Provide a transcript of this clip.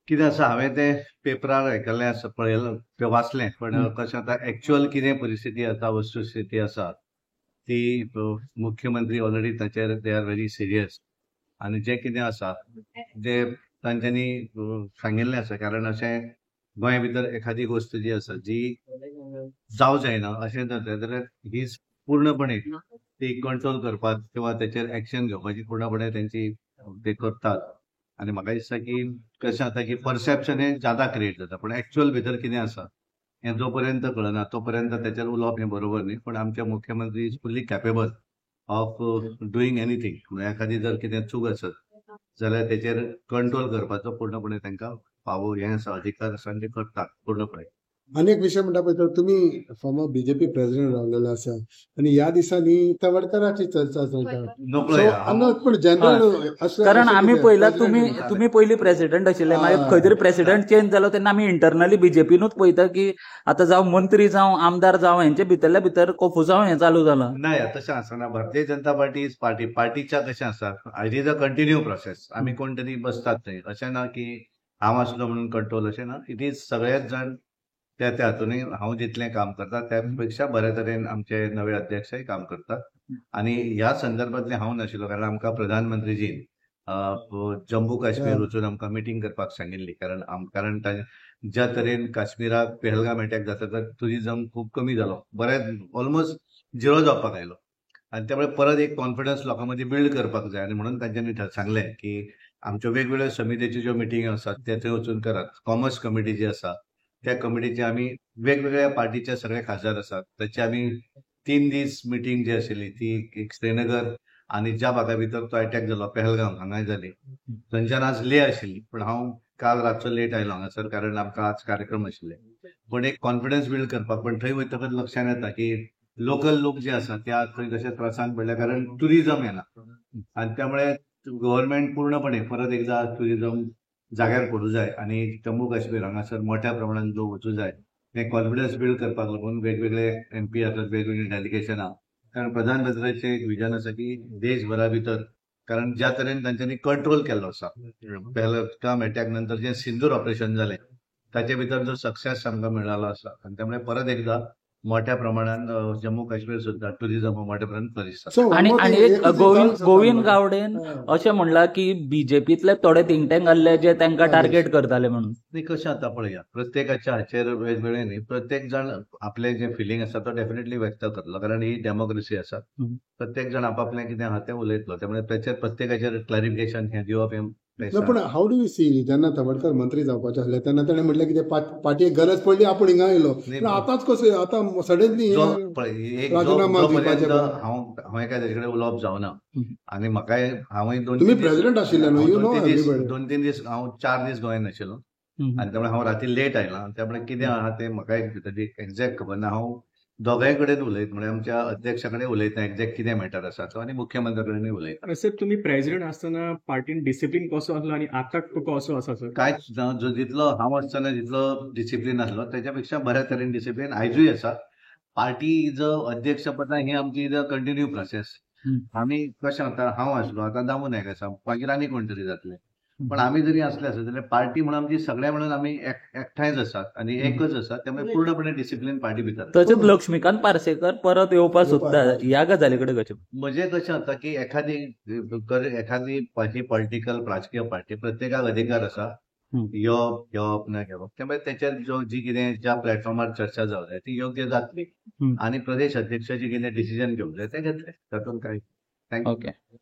कितें आसा हांवें तें पेपरार आयकल्लें आसा पळयलें तें वाचलें पण कशें आतां एक्चुअल कितें परिस्थिती आसा वस्तुस्थिती आसा ती मुख्यमंत्री ऑलरेडी ताचेर दे आर व्हेरी सिरियस आनी जें कितें आसा तें तांच्यांनी सांगिल्लें आसा कारण अशें गोंया भितर एखादी गोश्ट जी आसा जी जावं जायना अशें जाता जाल्यार ही पूर्णपणे ती कंट्रोल करपाक किंवा तेचेर एक्शन घेवपाची पूर्णपणे तेंची ते करतात आनी म्हाका दिसता की कशें जाता की परसेप्शन हें ज्यादा क्रिएट जाता पण एक्चुअल भितर कितें आसा हें जो पर्यंत कळना तो पर्यंत तेचेर उलोवप हें बरोबर न्ही पण आमचे मुख्यमंत्री is fully capable of doing anything म्हणजे एखादी जर कितें चूक आसत जाल्यार तेचेर कंट्रोल करपाचो पूर्णपणे तांकां फावो हें आसा अधिकार आसा आनी ते करतात पूर्णपणे अनेक विषय म्हणटा पळय तो तुमी फॉर्मर बीजेपी प्रेसिडेंट रावलेले आसा आनी ह्या दिसांनी तवडकरांची चर्चा चलता पूण जनरल कारण आमी पळयला तुम्ही पयलीं प्रेसिडेंट आशिल्ले मागीर खंय तरी प्रेसिडेंट चेंज जालो तेन्ना आमी इंटरनली बीजेपीनूच पळयता की आतां जावं मंत्री जावं आमदार जावं हेंचे भितरल्या भितर कोफुजांव हें चालू जालां नाही तशें आसना भारतीय जनता पार्टी इज पार्टीच्या कशें आसा it is a continue process आमी कोण तरी बसतात थंय अशें ना की हांव आसलो म्हणून कंट्रोल अशें ना इट इज सगळेच जाण त्या हातूंनी हांव जितलें काम करता त्या पेक्षा बरे तरेन आमचे नवे अध्यक्षय काम करतात आनी ह्या संदर्भांतलें हांव नाशिल्लो कारण आमकां प्रधानमंत्रीजीन जम्मू काश्मीर वचून आमकां मिटींग करपाक सांगिल्ली कारण ज्या तरेन काश्मीराक पहलगाम अटॅक जाता तर टुरिझम खूब कमी जालो बरें ऑलमोस्ट झिरो जावपाक आयलो आनी त्यामुळे परत एक कॉन्फिडन्स लोकां मदीं बिल्ड करपाक जाय आनी म्हणून तांच्यांनी सांगलें की आमच्यो वेगवेगळ्यो समितीच्यो ज्यो मिटींग आसात ते थंय वचून करात कॉमर्स कमिटी जी आसा त्या कमिटीचे आमी वेगवेगळ्या पार्टीचे सगळे खासदार आसात त्याची आमी 3 दीस मिटींग जी आशिल्ली ती श्रीनगर आनी ज्या भागा भितर तो अटॅक जालो पहलगाम हांगाय जाली थंयच्यान आज ले आशिल्ली पण हांव काल रातचो लेट आयलो हांगासर कारण आमकां आज कार्यक्रम आशिल्ले पण एक कॉन्फिडन्स बिल्ड करपाक पण थंय वयतकच लक्षांत येता की लोकल लोक जे आसा ते आज थंय कशे त्रासान पडल्या कारण टुरिझम येना आनी त्यामुळे गव्हर्नमेंट पूर्णपणे परत एकदा टुरिझम जाग्यार पडूं जाय आनी जम्मू काश्मीर हांगासर मोठ्या प्रमाणात लोक वचूं जाय ते कॉन्फिडन्स बिल्ड करपाक लागून वेगवेगळे एमपी आसात वेगवेगळी डेलिगेशनां कारण प्रधानमंत्र्याचें एक विजन आसा की देशभरा भितर कारण ज्या तरेन तांच्यांनी कंट्रोल केल्लो आसा पहलगाम अटॅक नंतर जें सिंदूर ऑपरेशन जालें ताचे भितर जो सक्सेस आमकां मेळ्ळो आसा आनी त्यामुळे परत एकदा मोठ्या प्रमाणात जम्मू काश्मीर सुद्धा टुरिझम मोठ्या प्रमाणात फ्लरिश आणि एक गोविंद गावडेन अशें म्हणलां की बीजेपीतले थोडे थिंक टँक आसले जे तांकां टार्गेट करताले म्हणून न्ही कशें आतां पळया प्रत्येकाच्या हाचेर वेगवेगळे न्ही प्रत्येक जाण आपले जे फिलींग आसा तो डेफिनेटली व्यक्त करतलो कारण ही डेमोक्रेसी आसा प्रत्येक जाण आपापलें कितें आहा तें उलयतलो त्यामुळे त्याचेर प्रत्येकाचेर क्लॅरिफिकेशन हें दिवप हें पण हाऊ डू यू सी जेन्ना तवडकर मंत्री जावपाचे आसले तेन्ना ताणें म्हटलें की पार्टीक गरज पडली आपूण हिंगा येयलो आतांच कसो आतां सडनली राजिनामा हांव एका तेजे कडेन उलोवप जावना आनी म्हाका हांवूय तुमी प्रेसिडेंट आशिल्ले न्हू यू नो 2-3 दीस हांव 4 दीस गोंयांत नाशिल्लो आनी त्यामुळे हांव राती लेट आयलां त्यामुळे कितें आहा तें म्हाका एक्झॅक्ट खबर ना हांव दोगांय कडेन उलयत म्हणजे आमच्या अध्यक्षा कडेन उलयता एक्झॅक्ट कितें मॅटर आसा तो आनी मुख्यमंत्री कडेनूय उलयता सर तुम्ही प्रेसिडेंट आसतना पार्टीन डिसिप्लीन कसो आसलो आनी आतां तो कसो आसा सर कांयच ना जो जितलो हांव आसतना जितलो डिसिप्लीन आसलो तेच्या पेक्षा बऱ्या तरेन डिसिप्लीन आयजूय आसा पार्टी इज अध्यक्ष पदां ही आमची इज अ कंटिन्यू प्रोसेस आमी कशें जाता हांव आसलो आतां दामू नायक आसा मागीर आनी कोण तरी जातले पण आमी जरी असले आसत जाल्यार पार्टी म्हणून आमची सगळे म्हणून आमी एकठांयच आसात आनी एकच आसा त्यामुळे पूर्णपणे डिसिप्लीन पार्टी भितर तशेंच लक्ष्मीकांत पार्सेकर परत येवपाक सोदता ह्या गजाली कडेन कशें म्हणजे कशें जाता की एखादी पॉलिटिकल राजकीय पार्टी प्रत्येकाक अधिकार आसा येवप न घेवप त्यामुळे त्याच्यार जी कितें ज्या प्लॅटफॉर्मार चर्चा जावं जाय ती योग्य जातली आनी प्रदेश अध्यक्षाची कितें डिसिजन घेवंक जाय तें घेतलें तातूंत कांय थँक्यू